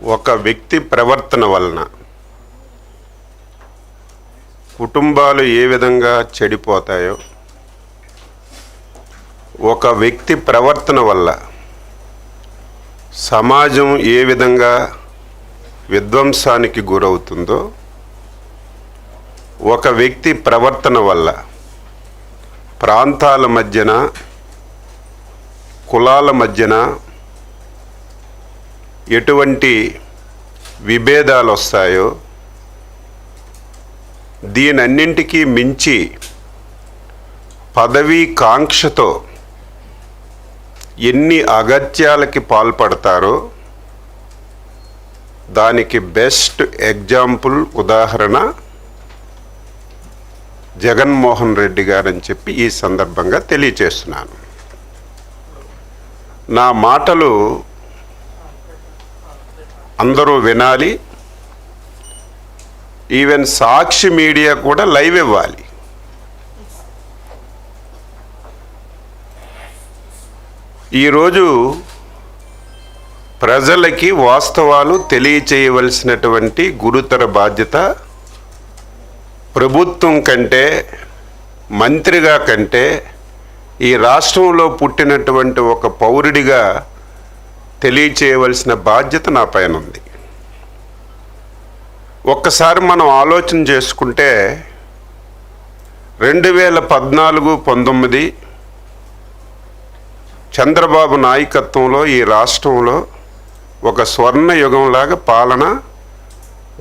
ఒక వ్యక్తి ప్రవర్తన వలన కుటుంబాలు ఏ విధంగా చెడిపోతాయో, ఒక వ్యక్తి ప్రవర్తన వల్ల సమాజం ఏ విధంగా విధ్వంసానికి గురవుతుందో, ఒక వ్యక్తి ప్రవర్తన వల్ల ప్రాంతాల మధ్యన, కులాల మధ్యన ఎటువంటి విభేదాలు వస్తాయో, దీనన్నింటికీ మించి పదవీ కాంక్షతో ఎన్ని అగత్యాలకి పాల్పడతారో దానికి బెస్ట్ ఎగ్జాంపుల్ ఉదాహరణ జగన్మోహన్ రెడ్డి గారని చెప్పి ఈ సందర్భంగా తెలియచేస్తున్నాను. నా మాటలు అందరూ వినాలి. ఈవెన్ సాక్షి మీడియా కూడా లైవ్ ఇవ్వాలి. ఈరోజు ప్రజలకి వాస్తవాలు తెలియచేయవలసినటువంటి గురుతర బాధ్యత ప్రభుత్వం కంటే, మంత్రిగా కంటే, ఈ రాష్ట్రంలో పుట్టినటువంటి ఒక పౌరుడిగా తెలియచేయవలసిన బాధ్యత నా పైన ఉంది. ఒక్కసారి మనం ఆలోచన చేసుకుంటే 2014-19 చంద్రబాబు నాయకత్వంలో ఈ రాష్ట్రంలో ఒక స్వర్ణ యుగంలాగా పాలన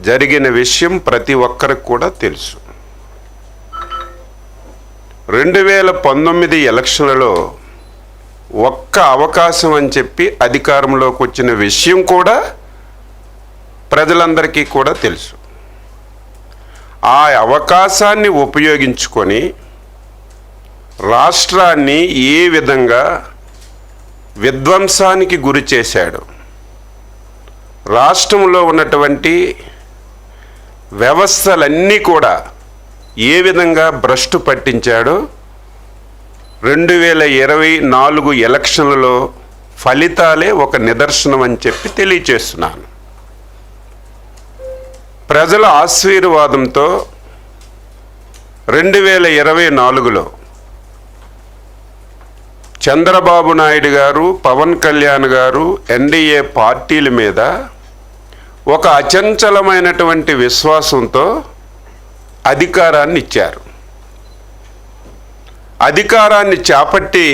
జరిగిన విషయం ప్రతి ఒక్కరికి కూడా తెలుసు. 2019 ఎలక్షన్లలో ఒక్క అవకాశం అని చెప్పి అధికారంలోకి వచ్చిన విషయం కూడా ప్రజలందరికీ కూడా తెలుసు. ఆ అవకాశాన్ని ఉపయోగించుకొని రాష్ట్రాన్ని ఏ విధంగా విధ్వంసానికి గురి చేశాడు, రాష్ట్రంలో ఉన్నటువంటి వ్యవస్థలన్నీ కూడా ఏ విధంగా భ్రష్టు పట్టించాడో 2024 ఎలక్షన్లలో ఫలితాలే ఒక నిదర్శనం అని చెప్పి తెలియచేస్తున్నాను. ప్రజల ఆశీర్వాదంతో 2024లో చంద్రబాబు నాయుడు గారు, పవన్ కళ్యాణ్ గారు ఎన్డీఏ పార్టీల మీద ఒక అచంచలమైనటువంటి విశ్వాసంతో అధికారాన్ని ఇచ్చారు. అధికారాన్ని చేపట్టి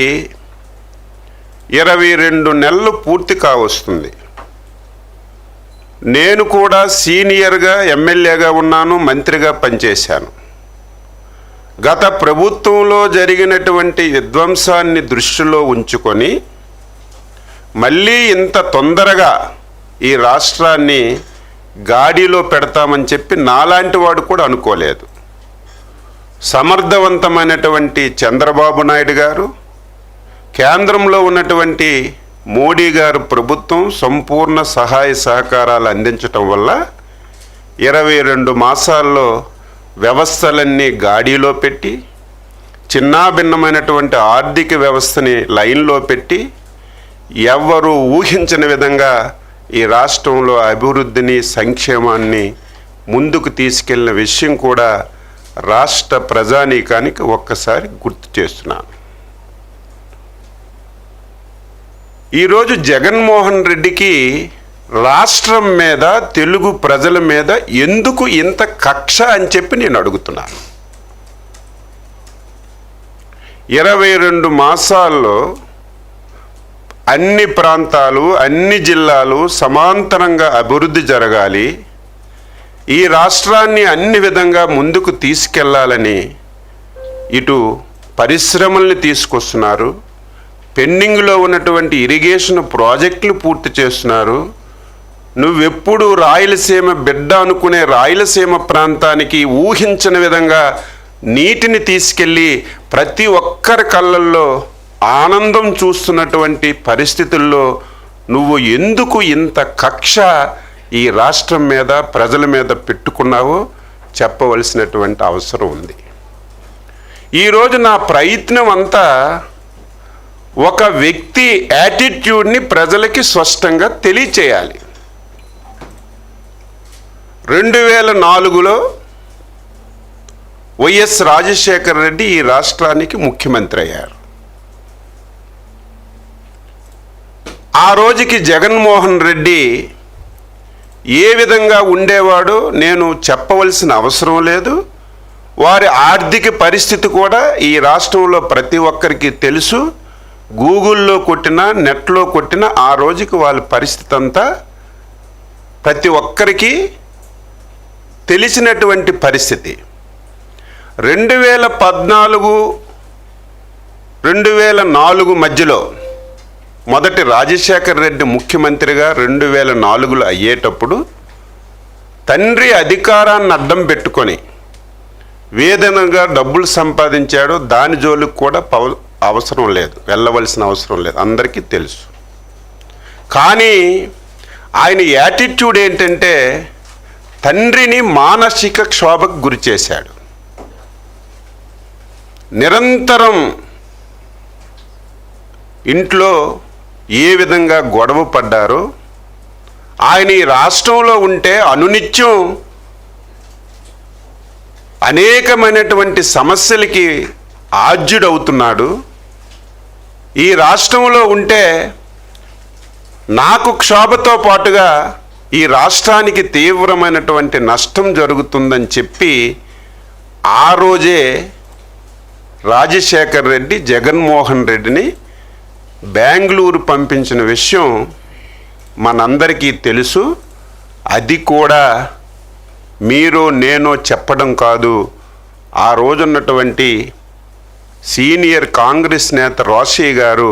22 నెలలు పూర్తి కావస్తుంది. నేను కూడా సీనియర్గా ఎమ్మెల్యేగా ఉన్నాను, మంత్రిగా పనిచేశాను. గత ప్రభుత్వంలో జరిగినటువంటి విధ్వంసాన్ని దృష్టిలో ఉంచుకొని మళ్ళీ ఇంత తొందరగా ఈ రాష్ట్రాన్ని గాడిలో పెడతామని చెప్పి నాలాంటి వాడు కూడా అనుకోలేదు. సమర్థవంతమైనటువంటి చంద్రబాబు నాయుడు గారు, కేంద్రంలో ఉన్నటువంటి మోడీ గారు ప్రభుత్వం సంపూర్ణ సహాయ సహకారాలు అందించటం వల్ల 22 మాసాల్లో వ్యవస్థలన్నీ గాడిలో పెట్టి, చిన్నాభిన్నమైనటువంటి ఆర్థిక వ్యవస్థని లైన్లో పెట్టి, ఎవ్వరూ ఊహించని విధంగా ఈ రాష్ట్రంలో అభివృద్ధిని, సంక్షేమాన్ని ముందుకు తీసుకెళ్లిన విషయం కూడా రాష్ట్ర ప్రజానీకానికి ఒక్కసారి గుర్తు చేస్తున్నాను. ఈరోజు జగన్మోహన్ రెడ్డికి రాష్ట్రం మీద, తెలుగు ప్రజల మీద ఎందుకు ఇంత కక్ష అని చెప్పి నేను అడుగుతున్నాను. 22 మాసాల్లో అన్ని ప్రాంతాలు, అన్ని జిల్లాలు సమాంతరంగా అభివృద్ధి జరగాలి, ఈ రాష్ట్రాన్ని అన్ని విధంగా ముందుకు తీసుకెళ్లాలని ఇటు పరిశ్రమల్ని తీసుకొస్తున్నారు, పెండింగ్లో ఉన్నటువంటి ఇరిగేషన్ ప్రాజెక్టులు పూర్తి చేస్తున్నారు. నువ్వెప్పుడు రాయలసీమ బిడ్డ అనుకునే రాయలసీమ ప్రాంతానికి ఊహించని విధంగా నీటిని తీసుకెళ్ళి ప్రతి ఒక్కరి కళ్ళల్లో ఆనందం చూస్తున్నటువంటి పరిస్థితుల్లో నువ్వు ఎందుకు ఇంత కక్ష ఈ రాష్ట్రం మీద, ప్రజల మీద పెట్టుకున్నావో చెప్పవలసినటువంటి అవసరం ఉంది. ఈరోజు నా ప్రయత్నం అంతా ఒక వ్యక్తి యాటిట్యూడ్ని ప్రజలకి స్పష్టంగా తెలియచేయాలి. 2004లో వైఎస్ రాజశేఖర రెడ్డి ఈ రాష్ట్రానికి ముఖ్యమంత్రి అయ్యారు. ఆ రోజుకి జగన్మోహన్ రెడ్డి ఏ విధంగా ఉండేవాడో నేను చెప్పవలసిన అవసరం లేదు. వారి ఆర్థిక పరిస్థితి కూడా ఈ రాష్ట్రంలో ప్రతి ఒక్కరికి తెలుసు. గూగుల్లో కొట్టినా నెట్లో కొట్టినా ఆ రోజుకి వాళ్ళ పరిస్థితి అంతా ప్రతి ఒక్కరికి తెలిసినటువంటి పరిస్థితి. 2014-2004 మధ్యలో మొదటి రాజశేఖర రెడ్డి ముఖ్యమంత్రిగా 2004లో అయ్యేటప్పుడు తండ్రి అధికారాన్ని అడ్డం పెట్టుకొని వేదనగా డబ్బులు సంపాదించాడో దాని జోలికి కూడా అవసరం లేదు, వెళ్ళవలసిన అవసరం లేదు, అందరికీ తెలుసు. కానీ ఆయన యాటిట్యూడ్ ఏంటంటే తండ్రిని మానసిక క్షోభకు గురి చేశాడు. నిరంతరం ఇంట్లో ఏ విధంగా గొడవ పడ్డారో, ఆయన ఈ రాష్ట్రంలో ఉంటే అనునిత్యం అనేకమైనటువంటి సమస్యలకి ఆజ్యుడవుతున్నాడు. ఈ రాష్ట్రంలో ఉంటే నాకు క్షోభతో పాటుగా ఈ రాష్ట్రానికి తీవ్రమైనటువంటి నష్టం జరుగుతుందని చెప్పి ఆ రోజే రాజశేఖర్ రెడ్డి జగన్మోహన్ రెడ్డిని బెంగళూరు పంపించిన విషయం మనందరికీ తెలుసు. అది కూడా మీరు నేను చెప్పడం కాదు, ఆ రోజున్నటువంటి సీనియర్ కాంగ్రెస్ నేత రోషయ్య గారు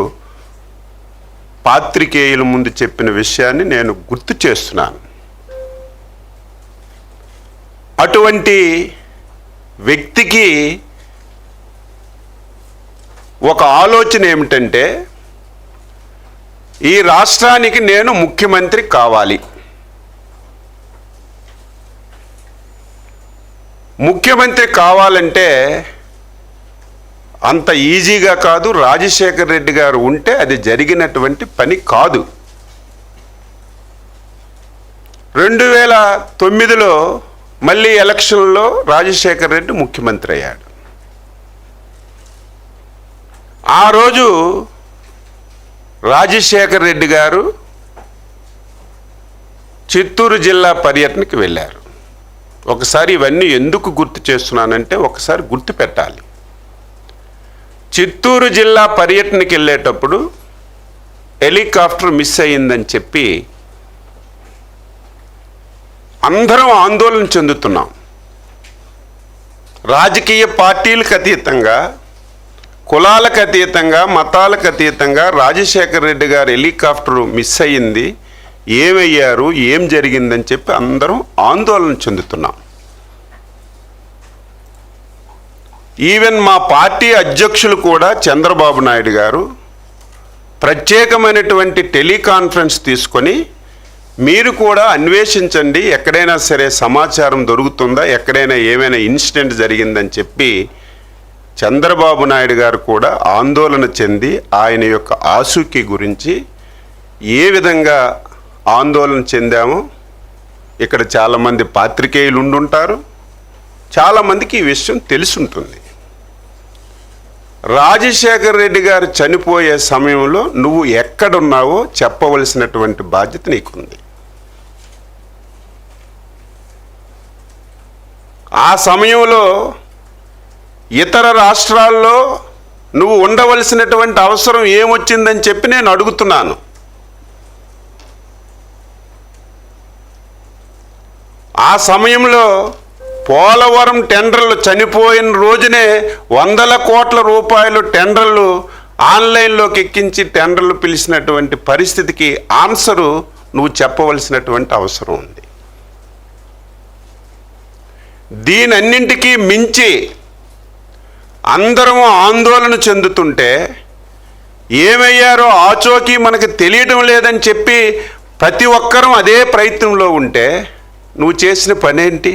పాత్రికేయుల ముందు చెప్పిన విషయాన్ని నేను గుర్తు చేస్తున్నాను. అటువంటి వ్యక్తికి ఒక ఆలోచన ఏమిటంటే ఈ రాష్ట్రానికి నేను ముఖ్యమంత్రి కావాలి, ముఖ్యమంత్రి కావాలంటే అంత ఈజీగా కాదు. రాజశేఖర్ రెడ్డి గారు ఉంటే అది జరిగినటువంటి పని కాదు. 2009లో మళ్ళీ ఎలక్షన్లో రాజశేఖర్ రెడ్డి ముఖ్యమంత్రి అయ్యాడు. ఆ రోజు రాజశేఖర్ రెడ్డి గారు చిత్తూరు జిల్లా పర్యటనకి వెళ్ళారు. ఒకసారి ఇవన్నీ ఎందుకు గుర్తు చేస్తున్నానంటే ఒకసారి గుర్తు పెట్టాలి. చిత్తూరు జిల్లా పర్యటనకి వెళ్ళేటప్పుడు హెలికాప్టర్ మిస్ అయ్యిందని చెప్పి అందరం ఆందోళన చెందుతున్నాం. రాజకీయ పార్టీలకు అతీతంగా, కులాలకు అతీతంగా, మతాలకు అతీతంగా రాజశేఖర్ రెడ్డి గారు హెలికాప్టర్ మిస్ అయ్యింది, ఏమయ్యారు, ఏం జరిగిందని చెప్పి అందరం ఆందోళన చెందుతున్నాం. ఈవెన్ మా పార్టీ అధ్యక్షులు కూడా చంద్రబాబు నాయుడు గారు ప్రత్యేకమైనటువంటి టెలికాన్ఫరెన్స్ తీసుకొని మీరు కూడా అన్వేషించండి, ఎక్కడైనా సరే సమాచారం దొరుకుతుందా, ఎక్కడైనా ఏమైనా ఇన్సిడెంట్ జరిగిందని చెప్పి చంద్రబాబు నాయుడు గారు కూడా ఆందోళన చెంది ఆయన యొక్క ఆసూకీ గురించి ఏ విధంగా ఆందోళన చెందామో ఇక్కడ చాలామంది పాత్రికేయులు ఉండుంటారు, చాలామందికి ఈ విషయం తెలుసుంటుంది. రాజశేఖర్ రెడ్డి గారు చనిపోయే సమయంలో నువ్వు ఎక్కడున్నావో చెప్పవలసినటువంటి బాధ్యత నీకుంది. ఆ సమయంలో ఇతర రాష్ట్రాల్లో నువ్వు ఉండవలసినటువంటి అవసరం ఏమొచ్చిందని చెప్పి నేను అడుగుతున్నాను. ఆ సమయంలో పోలవరం టెండర్లు చనిపోయిన రోజునే 100 కోట్ల రూపాయలు టెండర్లు ఆన్లైన్లోకి ఎక్కించి టెండర్లు పిలిచినటువంటి పరిస్థితికి ఆన్సరు నువ్వు చెప్పవలసినటువంటి అవసరం ఉంది. దీనన్నింటికీ మించి అందరము ఆందోళన చెందుతుంటే ఏమయ్యారో ఆచోకీ మనకు తెలియటం లేదని చెప్పి ప్రతి ఒక్కరూ అదే ప్రయత్నంలో ఉంటే నువ్వు చేసిన పనేంటి?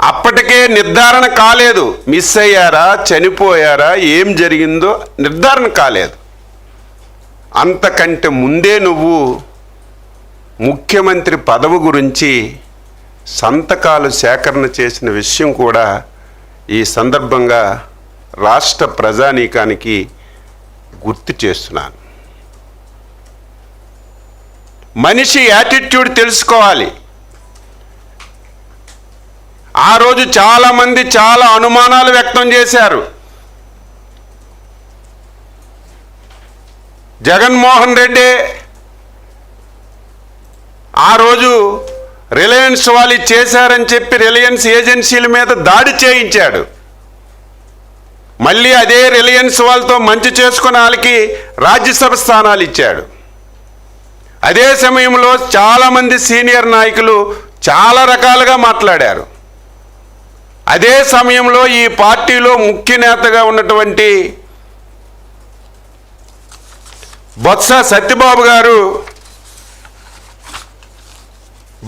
అప్పటికే నిర్ధారణ కాలేదు, మిస్ అయ్యారా, చనిపోయారా, ఏం జరిగిందో నిర్ధారణ కాలేదు. అంతకంటే ముందే నువ్వు ముఖ్యమంత్రి పదవి గురించి సంతకాలు సేకరణ చేసిన విషయం కూడా ఈ సందర్భంగా రాష్ట్ర ప్రజానీకానికి గుర్తు చేస్తున్నాను. మనిషి యాటిట్యూడ్ తెలుసుకోవాలి. ఆ రోజు చాలామంది చాలా అనుమానాలు వ్యక్తం చేశారు. జగన్మోహన్ రెడ్డి ఆ రోజు రిలయన్స్ వాళ్ళు చేశారని చెప్పి రిలయన్స్ ఏజెన్సీల మీద దాడి చేయించాడు. మళ్ళీ అదే రిలయన్స్ వాళ్ళతో మంచి చేసుకున్న వాళ్ళకి రాజ్యసభ స్థానాలు ఇచ్చాడు. అదే సమయంలో చాలామంది సీనియర్ నాయకులు చాలా రకాలుగా మాట్లాడారు. అదే సమయంలో ఈ పార్టీలో ముఖ్య నేతగా ఉన్నటువంటి బొత్స సత్యబాబు గారు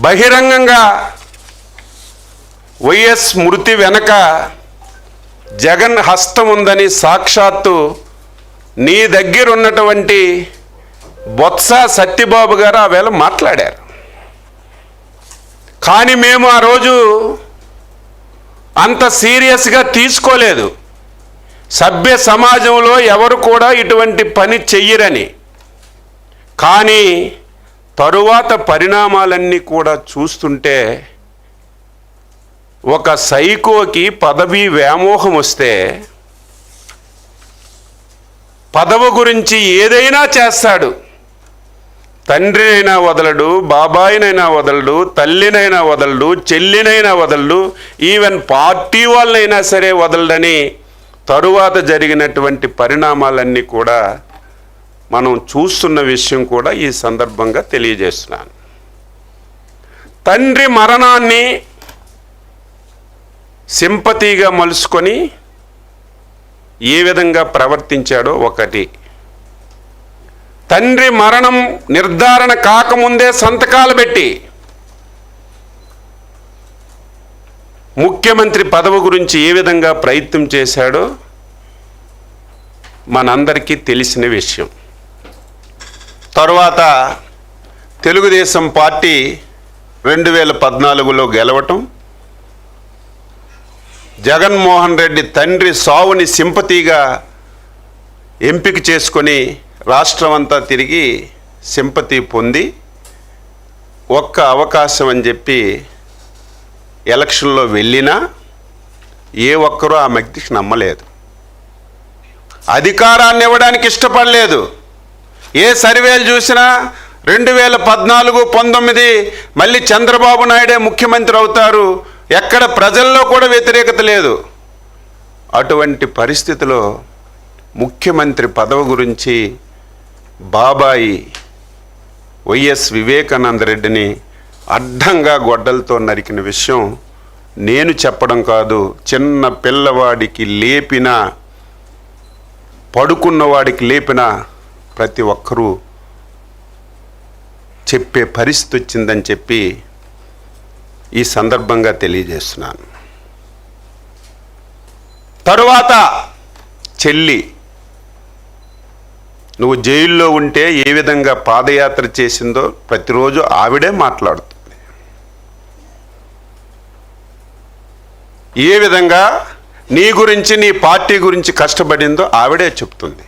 బహిరంగంగా వైఎస్ మృతి వెనక జగన్ హస్తం ఉందని సాక్షాత్తు నీ దగ్గర ఉన్నటువంటి బొత్స సత్యబాబు గారు ఆ వేళ మాట్లాడారు. కానీ మేము ఆ రోజు అంత సీరియస్గా తీసుకోలేదు. సభ్య సమాజంలో ఎవరు కూడా ఇటువంటి పని చెయ్యరని. కానీ తరువాత పరిణామాలన్నీ కూడా చూస్తుంటే ఒక సైకోకి పదవి వ్యామోహం వస్తే పదవి గురించి ఏదైనా చేస్తాడు. తండ్రినైనా వదలడు, బాబాయినైనా వదలడు, తల్లినైనా వదలడు, చెల్లినైనా వదలడు, ఈవెన్ పార్టీ వాళ్ళనైనా సరే వదలడని తరువాత జరిగినటువంటి పరిణామాలన్నీ కూడా మనం చూస్తున్న విషయం కూడా ఈ సందర్భంగా తెలియజేస్తున్నాను. తండ్రి మరణాన్ని సింపతిగా మలుసుకొని ఏ విధంగా ప్రవర్తించాడో ఒకటి. తండ్రి మరణం నిర్ధారణ కాకముందే సంతకాలు పెట్టి ముఖ్యమంత్రి పదవి గురించి ఏ విధంగా ప్రయత్నం చేశాడో మనందరికీ తెలిసిన విషయం. తరువాత తెలుగుదేశం పార్టీ 2014లో గెలవటం, జగన్మోహన్ రెడ్డి తండ్రి సావుని సింపతిగా ఎంపిక చేసుకొని రాష్ట్రం అంతా తిరిగి సింపతి పొంది ఒక్క అవకాశం అని చెప్పి ఎలక్షన్లో వెళ్ళినా ఏ ఒక్కరూ ఆ వ్యక్తికి నమ్మలేదు. అధికారాన్ని ఇవ్వడానికి ఇష్టపడలేదు. ఏ సర్వేలు చూసినా 2014, 19 మళ్ళీ చంద్రబాబు నాయుడే ముఖ్యమంత్రి అవుతారు, ఎక్కడ ప్రజల్లో కూడా వ్యతిరేకత లేదు. అటువంటి పరిస్థితిలో ముఖ్యమంత్రి పదవి గురించి బాబాయి వైఎస్ వివేకానంద రెడ్డిని అడ్డంగా గొడ్డలతో నరికిన విషయం నేను చెప్పడం కాదు, చిన్న పిల్లవాడికి లేపిన, పడుకున్నవాడికి లేపిన ప్రతి ఒక్కరూ చెప్పే పరిస్థితి వచ్చిందని చెప్పి ఈ సందర్భంగా తెలియజేస్తున్నాను. తరువాత చెల్లి, నువ్వు జైల్లో ఉంటే ఏ విధంగా పాదయాత్ర చేసిందో ప్రతిరోజు ఆవిడే మాట్లాడుతుంది. ఏ విధంగా నీ గురించి, నీ పార్టీ గురించి కష్టపడిందో ఆవిడే చెప్తుంది.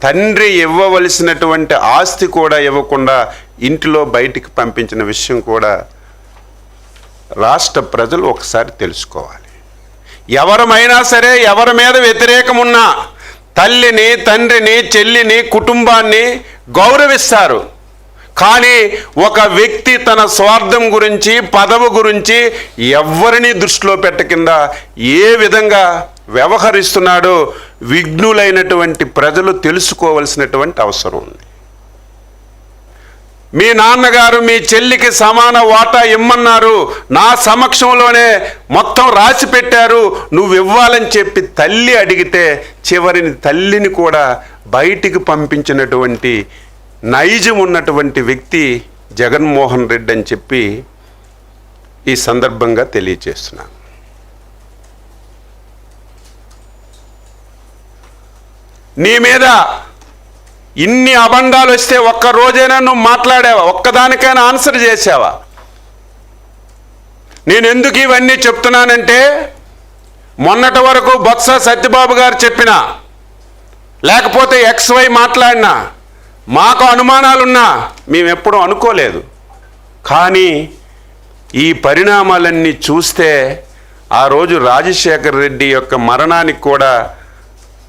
తండ్రి ఇవ్వవలసినటువంటి ఆస్తి కూడా ఇవ్వకుండా ఇంటిలో బయటికి పంపించిన విషయం కూడా రాష్ట్ర ప్రజలు ఒకసారి తెలుసుకోవాలి. ఎవరమైనా సరే, ఎవరి మీద వ్యతిరేకమున్నా తల్లిని, తండ్రిని, చెల్లిని, కుటుంబాన్ని గౌరవిస్తారు. కానీ ఒక వ్యక్తి తన స్వార్థం గురించి, పదవి గురించి ఎవరిని దృష్టిలో పెట్టకుండా ఏ విధంగా వ్యవహరిస్తున్నాడో విఘ్నులైనటువంటి ప్రజలు తెలుసుకోవలసినటువంటి అవసరం ఉంది. మీ నాన్నగారు మీ చెల్లికి సమాన వాటా ఇమ్మన్నారు, నా సమక్షంలోనే మొత్తం రాసి పెట్టారు, నువ్వు ఇవ్వాలని చెప్పి తల్లి అడిగితే చివరిని తల్లిని కూడా బయటికి పంపించినటువంటి నైజం ఉన్నటువంటి వ్యక్తి జగన్మోహన్ రెడ్డి అని చెప్పి ఈ సందర్భంగా తెలియజేస్తున్నాను. నీ మీద ఇన్ని అబండాలు వస్తే ఒక్క రోజైనా నువ్వు మాట్లాడావా? ఒక్కదానికైనా ఆన్సర్ చేసావా? నేను ఎందుకు ఇవన్నీ చెప్తున్నానంటే, మొన్నటి వరకు బొత్స సత్యబాబు గారు చెప్పినా, లేకపోతే XY మాట్లాడినా, మాకు అనుమానాలున్నా మేము ఎప్పుడూ అనుకోలేదు. కానీ ఈ పరిణామాలన్నీ చూస్తే ఆ రోజు రాజశేఖర రెడ్డి యొక్క మరణానికి కూడా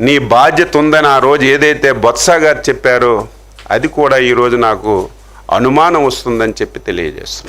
నీ బాధ్యత ఉందని ఆ రోజు ఏదైతే బొత్స గారు చెప్పారో అది కూడా ఈరోజు నాకు అనుమానం వస్తుందని చెప్పి తెలియజేస్తున్నాను.